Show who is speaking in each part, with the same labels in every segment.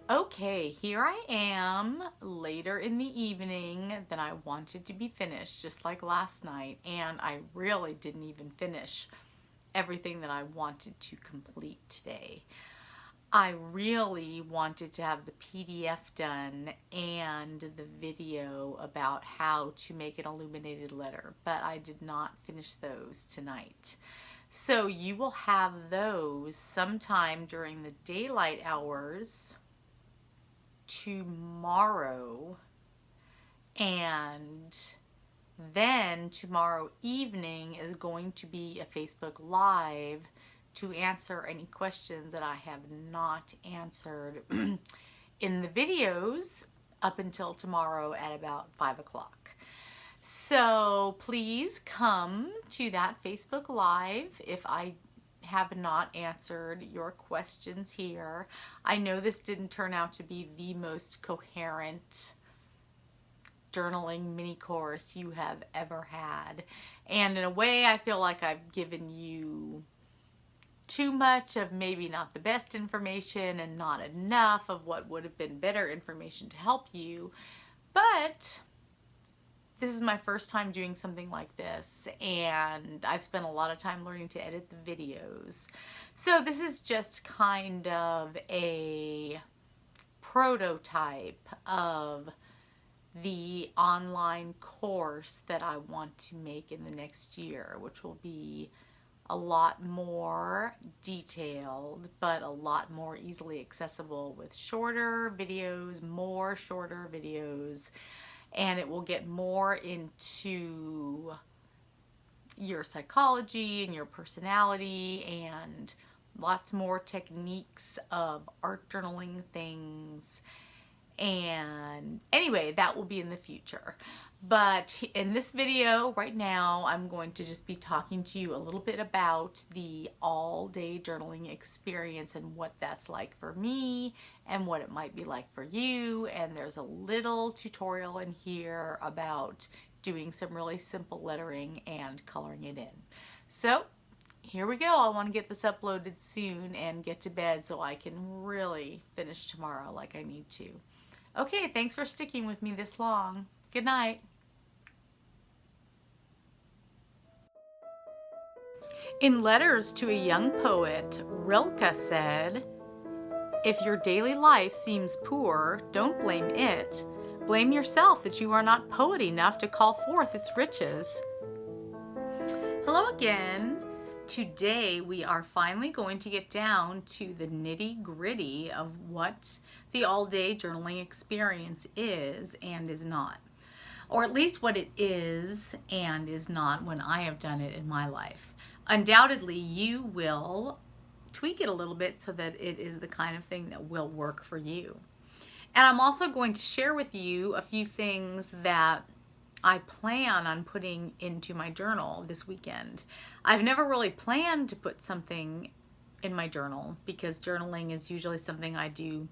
Speaker 1: Okay, here I am later in the evening than I wanted to be finished, just like last night, and I really didn't even finish everything that I wanted to complete today. I really wanted to have the PDF done and the video about how to make an illuminated letter, but I did not finish those tonight. So you will have those sometime during the daylight hours tomorrow, and then tomorrow evening is going to be a Facebook Live to answer any questions that I have not answered in the videos up until tomorrow at about 5 o'clock. So please come to that Facebook Live if I have not answered your questions here. I know this didn't turn out to be the most coherent journaling mini course you have ever had. And in a way, I feel like I've given you too much of maybe not the best information and not enough of what would have been better information to help you. But this is my first time doing something like this, and I've spent a lot of time learning to edit the videos. So this is just kind of a prototype of the online course that I want to make in the next year, which will be a lot more detailed, but a lot more easily accessible with shorter videos, more shorter videos, and it will get more into your psychology and your personality and lots more techniques of art journaling things. And anyway, that will be in the future. But in this video right now, I'm going to just be talking to you a little bit about the all-day journaling experience and what that's like for me and what it might be like for you. And there's a little tutorial in here about doing some really simple lettering and coloring it in. So here we go. I want to get this uploaded soon and get to bed so I can really finish tomorrow like I need to. Okay, thanks for sticking with me this long. Good night. In Letters to a Young Poet, Rilke said, "If your daily life seems poor, don't blame it. Blame yourself that you are not poet enough to call forth its riches." Hello again. Today we are finally going to get down to the nitty-gritty of what the all-day journaling experience is and is not. Or at least what it is and is not when I have done it in my life. Undoubtedly, you will tweak it a little bit so that it is the kind of thing that will work for you. And I'm also going to share with you a few things that I plan on putting into my journal this weekend. I've never really planned to put something in my journal because journaling is usually something I do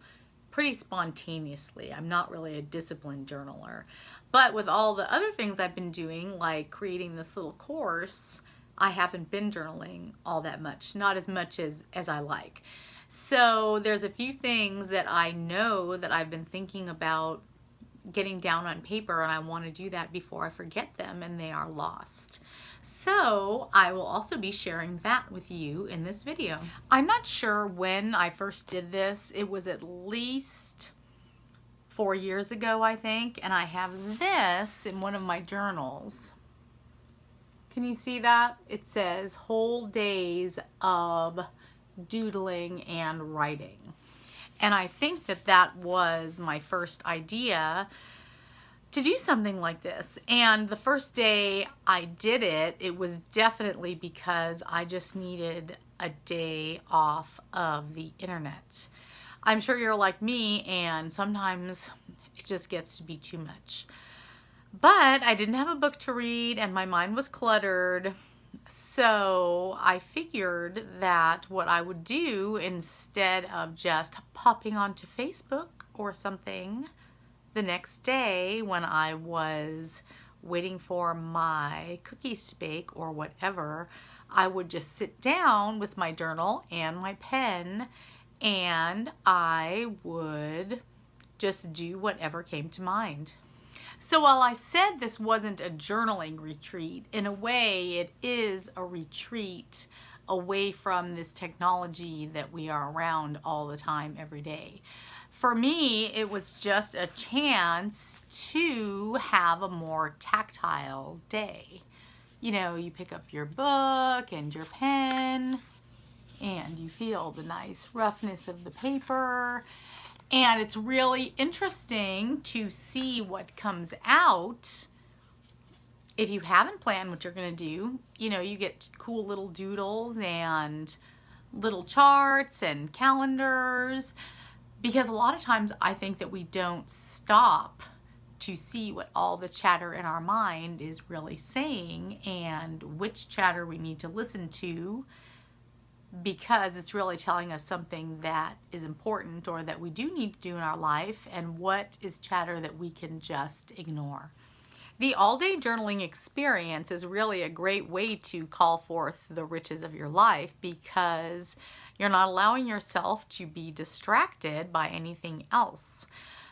Speaker 1: pretty spontaneously. I'm not really a disciplined journaler. But with all the other things I've been doing, like creating this little course, I haven't been journaling all that much, not as much as I like. So there's a few things that I know that I've been thinking about getting down on paper, and I want to do that before I forget them and they are lost. So I will also be sharing that with you in this video. I'm not sure when I first did this. It was at least 4 years ago, I think, and I have this in one of my journals. Can you see that? It says whole days of doodling and writing. And I think that that was my first idea to do something like this. And the first day I did it, it was definitely because I just needed a day off of the internet. I'm sure you're like me, and sometimes it just gets to be too much. But I didn't have a book to read and my mind was cluttered. So I figured that what I would do, instead of just popping onto Facebook or something the next day when I was waiting for my cookies to bake or whatever, I would just sit down with my journal and my pen, and I would just do whatever came to mind. So while I said this wasn't a journaling retreat, in a way it is a retreat away from this technology that we are around all the time, every day. For me, it was just a chance to have a more tactile day. You know, you pick up your book and your pen, and you feel the nice roughness of the paper. And it's really interesting to see what comes out. If you haven't planned what you're going to do, you know, you get cool little doodles and little charts and calendars, because a lot of times I think that we don't stop to see what all the chatter in our mind is really saying and which chatter we need to listen to, because it's really telling us something that is important or that we do need to do in our life, and what is chatter that we can just ignore. The all-day journaling experience is really a great way to call forth the riches of your life, because you're not allowing yourself to be distracted by anything else.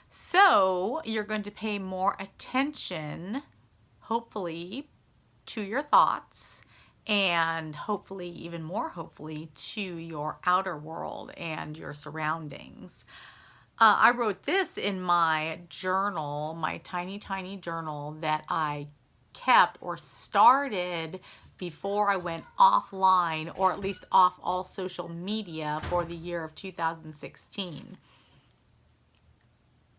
Speaker 1: So you're going to pay more attention, hopefully, to your thoughts, and hopefully, even more hopefully, to your outer world and your surroundings. I wrote this in my journal, my tiny, tiny journal that I kept or started before I went offline, or at least off all social media, for the year of 2016.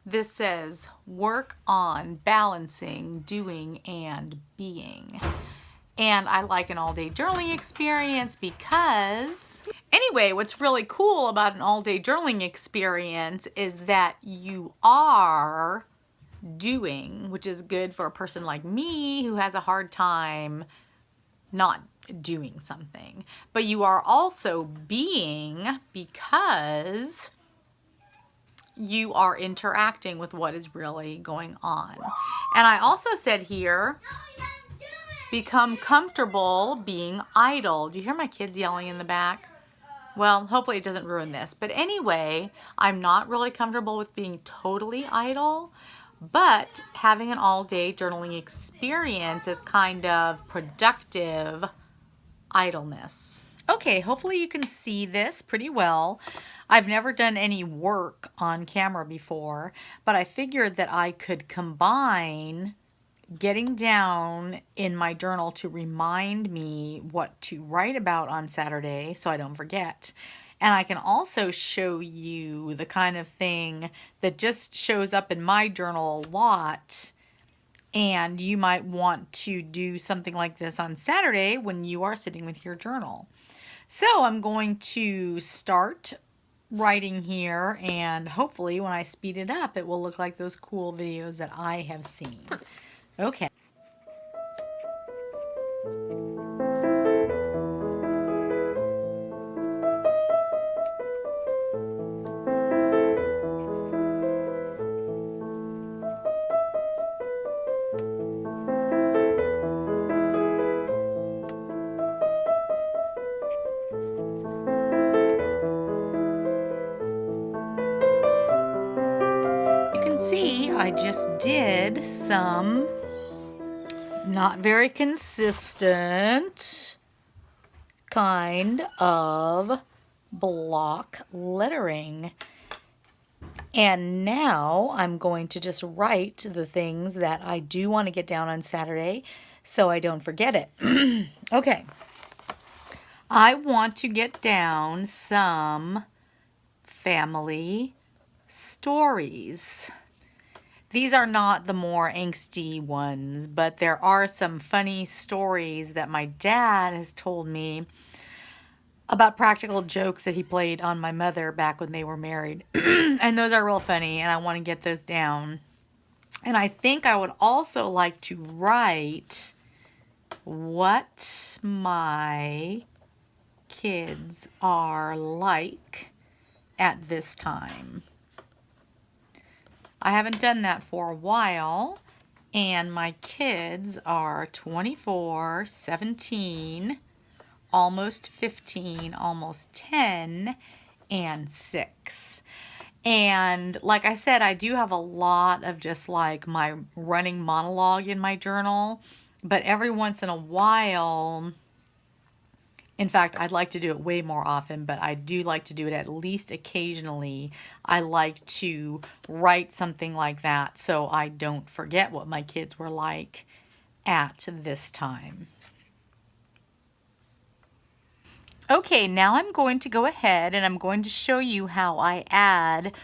Speaker 1: This says, work on balancing doing and being. And I like an all-day journaling experience because, anyway, what's really cool about an all-day journaling experience is that you are doing, which is good for a person like me who has a hard time not doing something. But you are also being, because you are interacting with what is really going on. And I also said here, become comfortable being idle. Do you hear my kids yelling in the back? Well, hopefully it doesn't ruin this. But anyway, I'm not really comfortable with being totally idle, but having an all-day journaling experience is kind of productive idleness. Okay, hopefully you can see this pretty well. I've never done any work on camera before, but I figured that I could combine getting down in my journal to remind me what to write about on Saturday so I don't forget. And I can also show you the kind of thing that just shows up in my journal a lot, and you might want to do something like this on Saturday when you are sitting with your journal. So I'm going to start writing here, and hopefully when I speed it up it will look like those cool videos that I have seen. Okay. You can see I just did some not very consistent kind of block lettering. And now I'm going to just write the things that I do want to get down on Saturday so I don't forget it. Okay. I want to get down some family stories. These are not the more angsty ones, but there are some funny stories that my dad has told me about practical jokes that he played on my mother back when they were married. And those are real funny, and I want to get those down. And I think I would also like to write what my kids are like at this time. I haven't done that for a while, and my kids are 24, 17, almost 15, almost 10, and 6. And like I said, I do have a lot of just like my running monologue in my journal, but every once in a while, in fact, I'd like to do it way more often, but I do like to do it at least occasionally. I like to write something like that so I don't forget what my kids were like at this time. Okay, now I'm going to go ahead and I'm going to show you how I add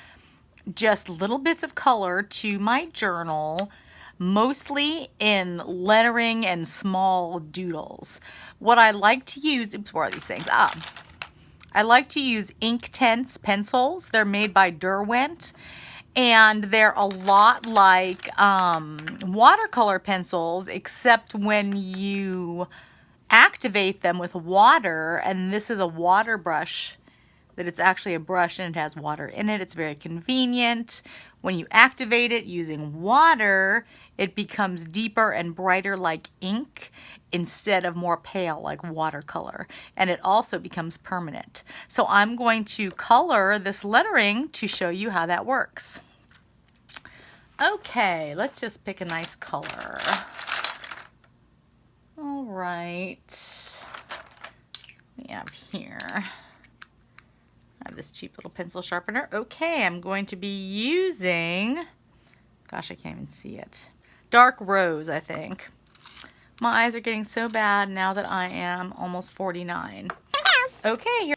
Speaker 1: just little bits of color to my journal, mostly in lettering and small doodles. What I like to use, oops, where are these things? I like to use Inktense pencils. They're made by Derwent, and they're a lot like watercolor pencils, except when you activate them with water, and this is a water brush, that it's actually a brush and it has water in it. It's very convenient. When you activate it using water, it becomes deeper and brighter like ink instead of more pale like watercolor. And it also becomes permanent. So I'm going to color this lettering to show you how that works. Okay, let's just pick a nice color. All right, we have here, I have this cheap little pencil sharpener. Okay, I'm going to be using, gosh, I can't even see it, dark rose, I think. My eyes are getting so bad now that I am almost 49. Okay, here.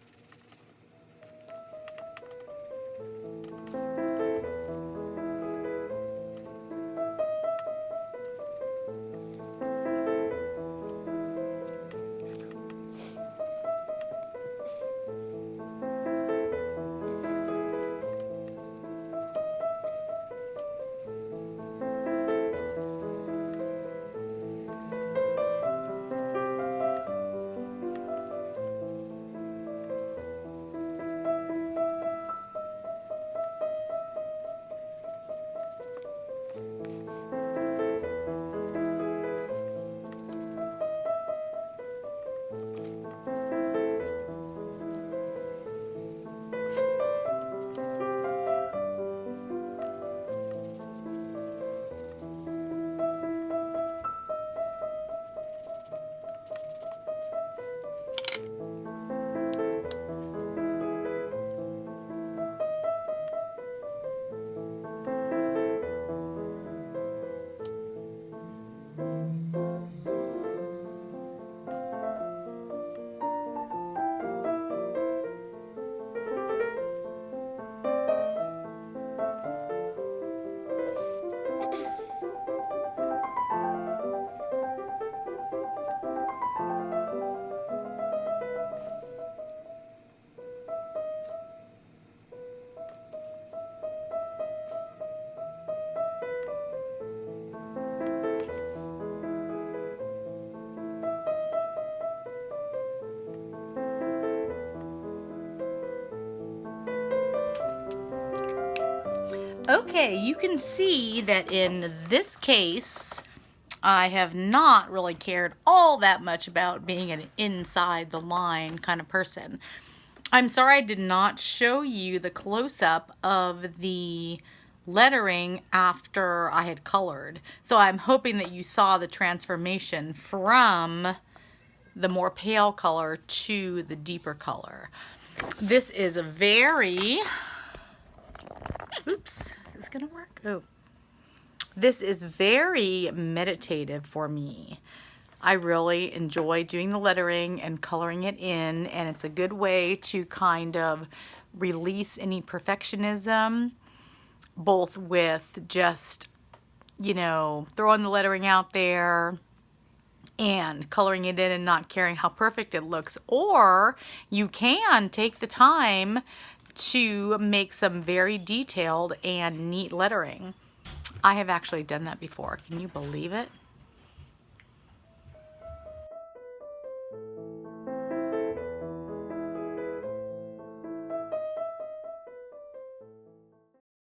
Speaker 1: Okay, you can see that in this case, I have not really cared all that much about being an inside the line kind of person. I'm sorry I did not show you the close-up of the lettering after I had colored. So I'm hoping that you saw the transformation from the more pale color to the deeper color. This is a very, oops, is this gonna work? Oh. This is very meditative for me. I really enjoy doing the lettering and coloring it in, and it's a good way to kind of release any perfectionism, both with just, you know, throwing the lettering out there and coloring it in and not caring how perfect it looks. Or you can take the time to make some very detailed and neat lettering. I have actually done that before. Can you believe it?